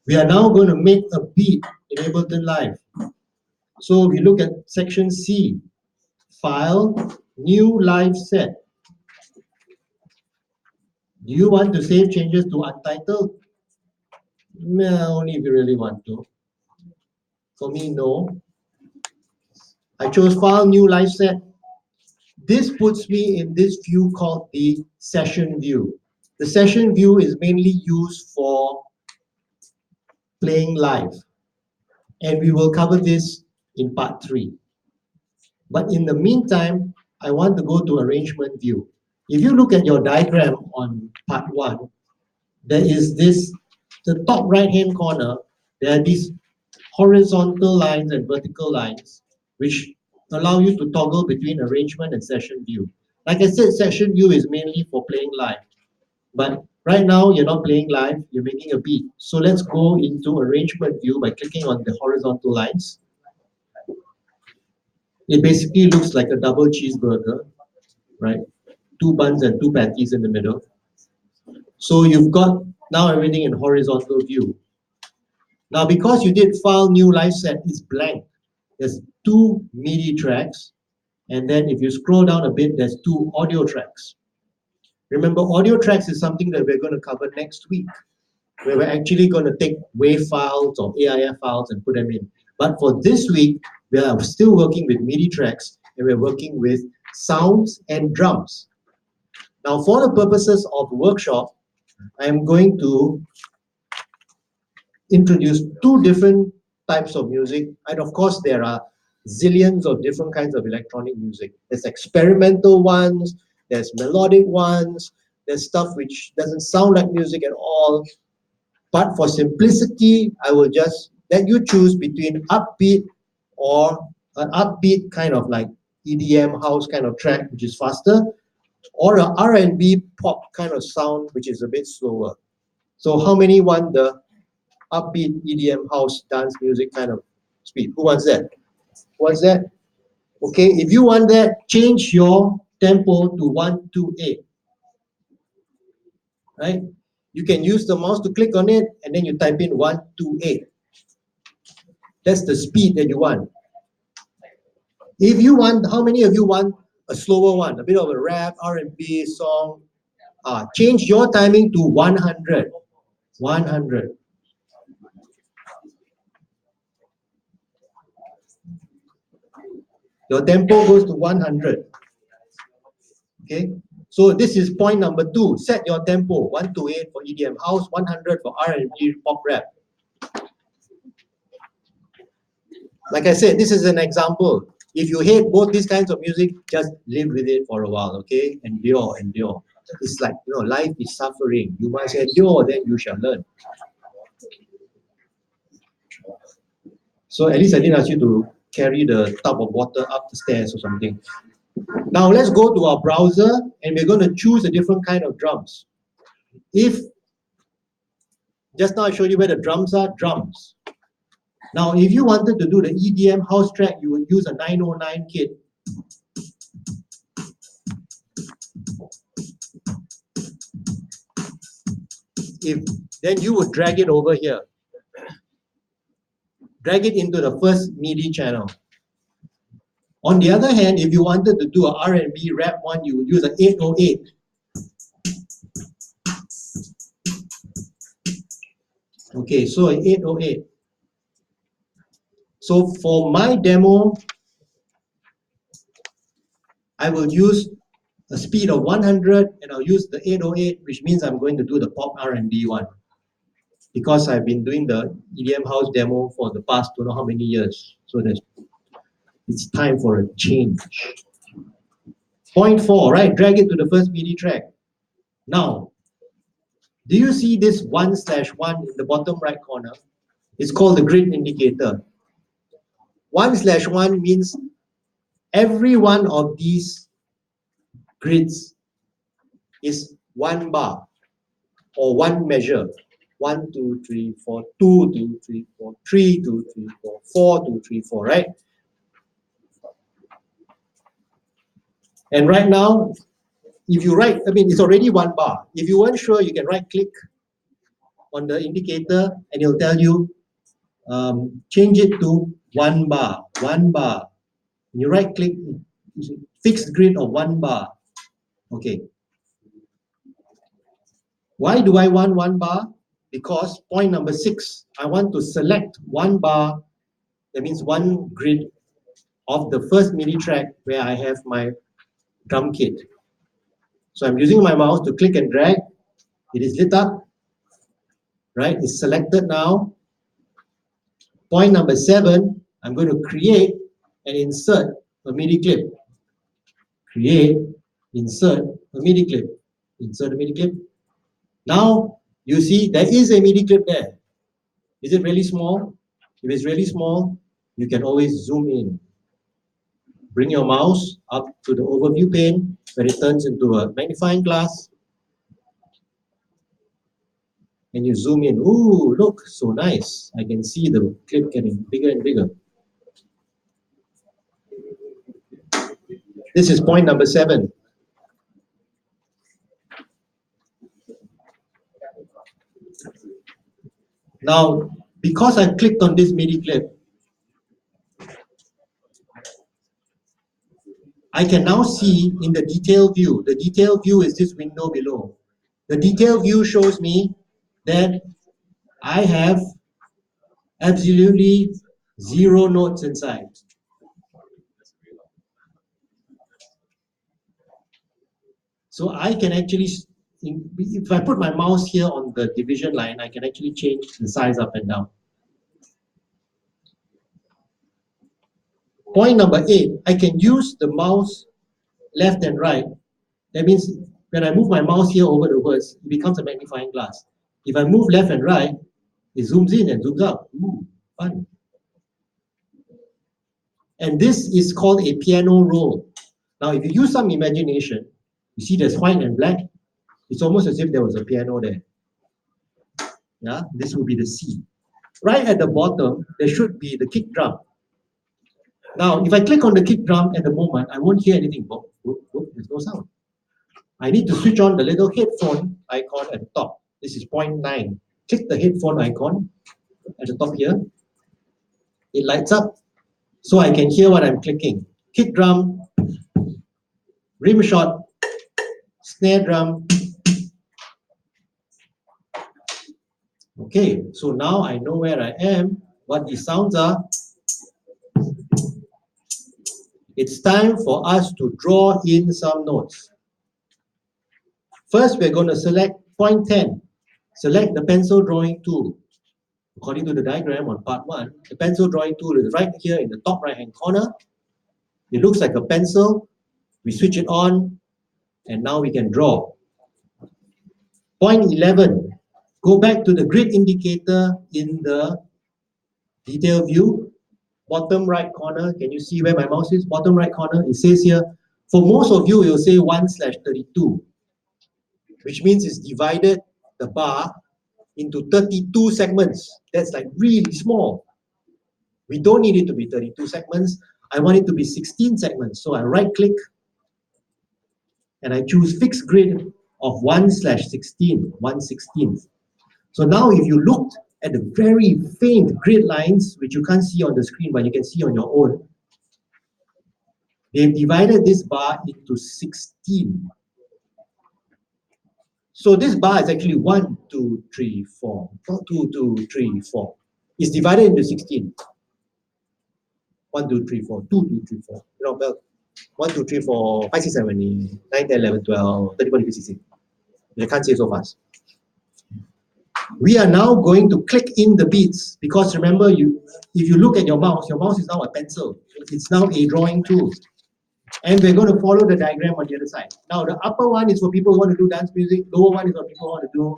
We are now going to make a beat in Ableton Live. So we look at section C, File, New Live Set. Do you want to save changes to Untitled? No, only if you really want to. For me, no. I chose File, New Live Set. This puts me in this view called the session view. The session view is mainly used for playing live. And we will cover this in part 3. But in the meantime, I want to go to arrangement view. If you look at your diagram on part 1, there is this, the top right-hand corner, there are these horizontal lines and vertical lines, which allow you to toggle between arrangement and session view. Like I said, session view is mainly for playing live. But right now, you're not playing live, you're making a beat. So let's go into arrangement view by clicking on the horizontal lines. It basically looks like a double cheeseburger, right? 2 buns and 2 patties in the middle. So you've got now everything in horizontal view. Now, because you did file new live set, it's blank. There's 2 MIDI tracks, and then if you scroll down a bit, there's 2 audio tracks. Remember, audio tracks is something that we're going to cover next week, where we're actually going to take WAV files or AIF files and put them in. But for this week, we are still working with MIDI tracks, and we're working with sounds and drums. Now, for the purposes of the workshop, I am going to introduce 2 different types of music. And of course, there are zillions of different kinds of electronic music. There's experimental ones, there's melodic ones, there's stuff which doesn't sound like music at all. But for simplicity, I will just let you choose between upbeat or an upbeat kind of like EDM house kind of track, which is faster, or a R&B pop kind of sound, which is a bit slower. So how many want the upbeat EDM house dance music kind of speed? Who wants that? Who wants that? Okay, if you want that, change your tempo to 128. Right? You can use the mouse to click on it, and then you type in 128. That's the speed that you want. If you want, how many of you want a slower one, a bit of a rap, R&B song? Change your timing to 100. 100. Your tempo goes to 100. Okay, so this is point number 2. Set your tempo 128 for EDM house, 100 for R&B pop rap. Like I said, this is an example. If you hate both these kinds of music, just live with it for a while, okay? Endure, endure. It's like, life is suffering. You must endure, then you shall learn. So at least I didn't ask you to carry the tub of water up the stairs or something. Now let's go to our browser, and we're going to choose a different kind of drums. If just now I showed you where the drums are, drums. Now, if you wanted to do the EDM house track, you would use a 909 kit. Then you would drag it over here. Drag it into the first MIDI channel. On the other hand, if you wanted to do a R&B rap one, you would use an 808. Okay, so an 808. So for my demo, I will use a speed of 100, and I'll use the 808, which means I'm going to do the pop R&B one. Because I've been doing the EDM house demo for the past don't know how many years. So it's time for a change. Point 4, right? Drag it to the first MIDI track. Now, do you see this 1/1 in the bottom right corner? It's called the grid indicator. 1/1 means every one of these grids is 1 bar or 1 measure. 1, 2, 3, 4, 2, 2, 3, 4, 3, 2, 3, 4, 4, 2, 3, 4, right? And right now, if you write, it's already 1 bar. If you weren't sure, you can right click on the indicator and it'll tell you, change it to 1 bar, 1 bar. You right click, fixed grid of 1 bar. Okay. Why do I want 1 bar? Because point number 6, I want to select 1 bar, that means 1 grid of the first MIDI track where I have my drum kit. So I'm using my mouse to click and drag. It is lit up, right? It's selected now. Point number 7, I'm going to create and insert a MIDI clip. Create, insert a MIDI clip. Insert a MIDI clip. Now, you see there is a MIDI clip there. Is it really small? If it's really small, you can always zoom in. Bring your mouse up to the overview pane where it turns into a magnifying glass. And you zoom in. Ooh, look, so nice. I can see the clip getting bigger and bigger. This is point number 7. Now, because I clicked on this MIDI clip, I can now see in the detail view. The detail view is this window below. The detail view shows me that I have absolutely 0 notes inside. So I can actually, if I put my mouse here on the division line, I can actually change the size up and down. Point number 8, I can use the mouse left and right. That means when I move my mouse here over the words, it becomes a magnifying glass. If I move left and right, it zooms in and zooms out. Ooh, fun. And this is called a piano roll. Now, if you use some imagination, you see there's white and black. It's almost as if there was a piano there. Yeah, this will be the C. Right at the bottom, there should be the kick drum. Now, if I click on the kick drum at the moment, I won't hear anything. Whoop, whoop, whoop, there's no sound. I need to switch on the little headphone icon at the top. This is point 9. Click the headphone icon at the top here. It lights up so I can hear what I'm clicking. Kick drum, rim shot, snare drum. Okay, so now I know where I am, what these sounds are. It's time for us to draw in some notes. First, we're going to select point 10. Select the pencil drawing tool. According to the diagram on part 1, the pencil drawing tool is right here in the top right-hand corner. It looks like a pencil. We switch it on, and now we can draw. Point 11, go back to the grid indicator in the detail view. Bottom right corner, can you see where my mouse is? Bottom right corner, it says here, for most of you, it will say 1/32, which means it's divided the bar into 32 segments. That's like really small. We don't need it to be 32 segments. I want it to be 16 segments. So I right click and I choose fixed grid of 1/16, 1/16. So now if you looked at the very faint grid lines, which you can't see on the screen, but you can see on your own, they've divided this bar into 16. So this bar is actually 1, 2, 3, 4. 2, 2, 3, 4. It's divided into 16. 1, 2, 3, 4, 2, 2, 3, 4. You know, well, 1, 2, 3, 4, 5, 6, 7, 8, 9, 10, 11, 12, 13, 14, 15, 16. You can't say so fast. We are now going to click in the beats because remember, if you look at your mouse is now a pencil. It's now a drawing tool. And we're going to follow the diagram on the other side. Now, the upper one is for people who want to do dance music. Lower one is for people who want to do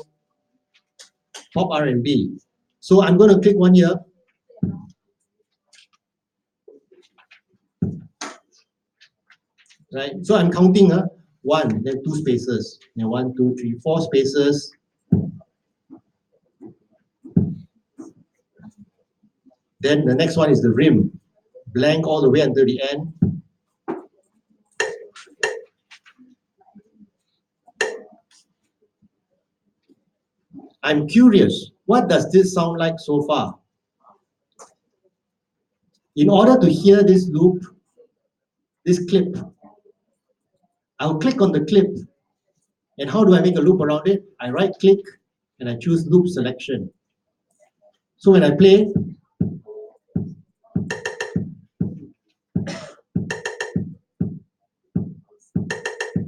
pop R&B. So I'm going to click one here. Right. So I'm counting 1, then 2 spaces. Then 1, 2, 3, 4 spaces. Then the next one is the rim. Blank all the way until the end. I'm curious, what does this sound like so far? In order to hear this loop, this clip, I'll click on the clip. And how do I make a loop around it? I right click and I choose loop selection. So when I play,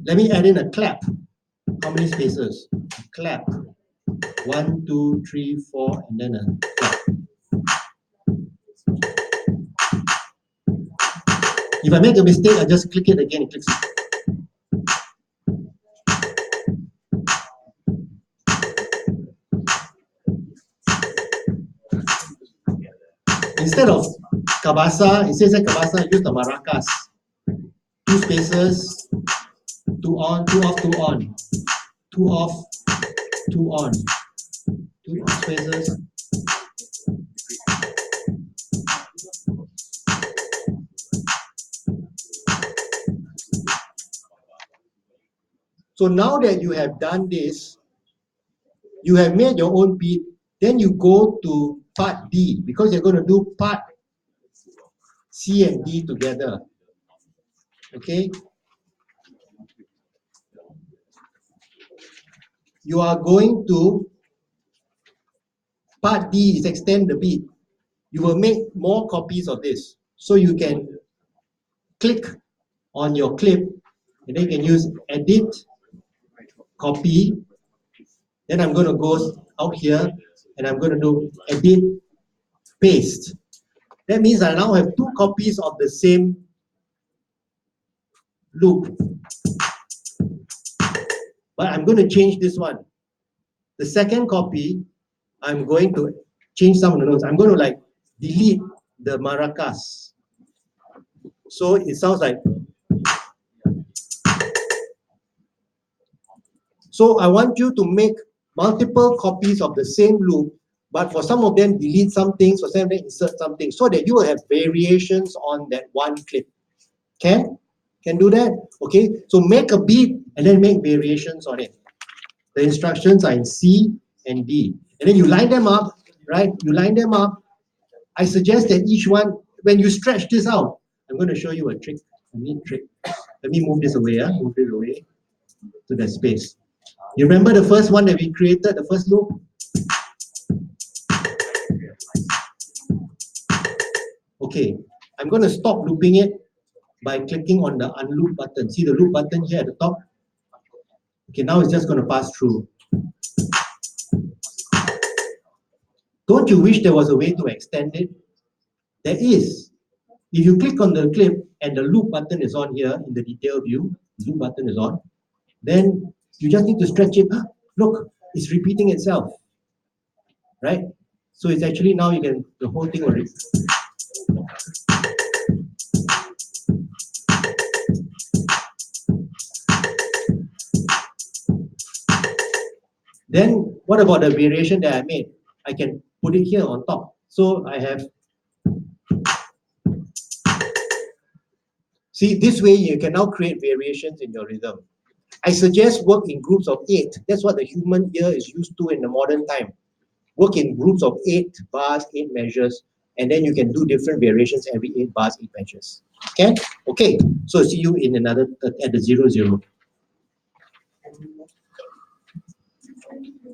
let me add in a clap. How many spaces? A clap. 1, 2, 3, 4, and then a clap. If I make a mistake, I just click it again. It clicks. Instead of kabasa, it says kabasa, use the maracas. 2 spaces, 2 on, 2 off, 2 on. 2 off, 2 on. 2 off spaces. So now that you have done this, you have made your own beat, then you go to part D, because you're going to do part C and D together. Okay? You are going to, part D is extend the beat. You will make more copies of this. So you can click on your clip, and then you can use edit, copy. Then I'm going to go out here, and I'm going to do edit, paste. That means I now have 2 copies of the same loop. But I'm going to change this one. The second copy, I'm going to change some of the notes. I'm going to like delete the maracas. So it sounds like. So I want you to make multiple copies of the same loop, but for some of them delete some things, for some of them insert something, so that you will have variations on that one clip. Can do that? Okay, so make a beat and then make variations on it. The instructions are in C and D. And then you line them up, right? You line them up. I suggest that each one, when you stretch this out, I'm going to show you a trick. A neat trick. Let me move this away, move it away to the space. You remember the first one that we created, the first loop? Okay, I'm going to stop looping it by clicking on the unloop button. See the loop button here at the top? Okay, now it's just going to pass through. Don't you wish there was a way to extend it? There is. If you click on the clip and the loop button is on here in the detail view, loop button is on, then you just need to stretch it. Look, it's repeating itself, right? So it's actually now you can, the whole thing will repeat. Then what about the variation that I made? I can put it here on top. So I have, see, this way you can now create variations in your rhythm. I suggest work in groups of 8. That's what the human ear is used to in the modern time. Work in groups of 8 bars, 8 measures, and then you can do different variations every 8 bars, 8 measures. Okay? Okay, so see you in another, at the 0, 0.